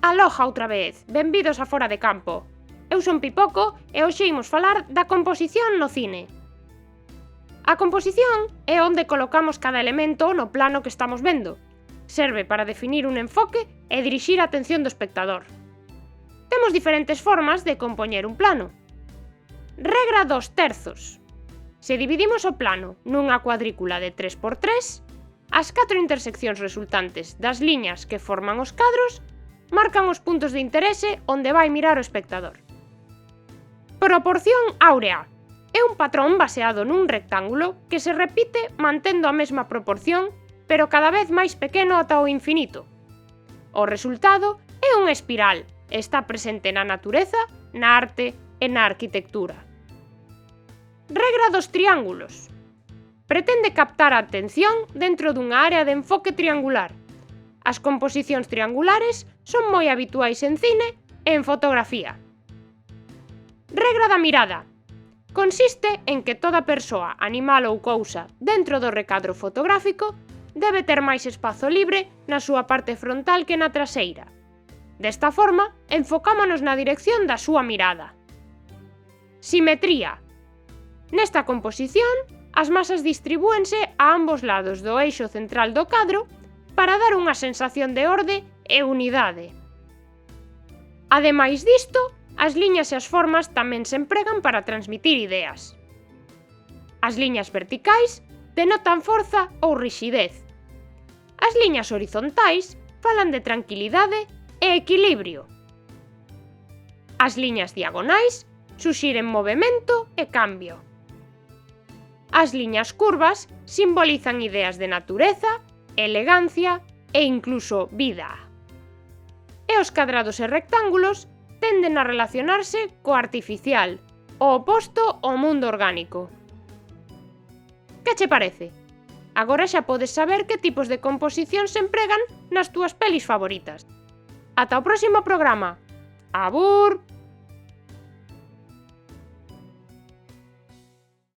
Aloha outra vez, benvidos a Fora de Campo. Eu son Pipoco e hoxe imos falar da composición no cine. A composición é onde colocamos cada elemento no plano que estamos vendo. Serve para definir un enfoque e dirixir a atención do espectador. Temos diferentes formas de compoñer un plano. Regra 2/3. Se dividimos o plano nunha cuadrícula de 3×3, as 4 interseccións resultantes das liñas que forman os cadros marcan os puntos de interese onde vai mirar o espectador. Proporción áurea. É un patrón baseado nun rectángulo que se repite mantendo a mesma proporción, pero cada vez máis pequeno ata o infinito. O resultado é unha espiral e está presente na natureza, na arte e na arquitectura. Regra dos triángulos. Pretende captar a atención dentro dunha área de enfoque triangular. As composicións triangulares son moi habituais en cine e en fotografía. Regra da mirada. Consiste en que toda persoa, animal ou cousa dentro do recadro fotográfico debe ter máis espazo libre na súa parte frontal que na traseira. Desta forma, enfocámonos na dirección da súa mirada. Simetría. Nesta composición, as masas distribúense a ambos lados do eixo central do cadro para dar unha sensación de orde e unidade. Ademais disto, as liñas e as formas tamén se empregan para transmitir ideas. As liñas verticais denotan forza ou rixidez. As liñas horizontais falan de tranquilidade e equilibrio. As liñas diagonais suxiren movemento e cambio. As liñas curvas simbolizan ideas de natureza, elegancia e incluso vida. E os cadrados e rectángulos tenden a relacionarse co artificial, o oposto ao mundo orgánico. Que che parece? Agora xa podes saber que tipos de composición se empregan nas túas pelis favoritas. Ata o próximo programa. Abur!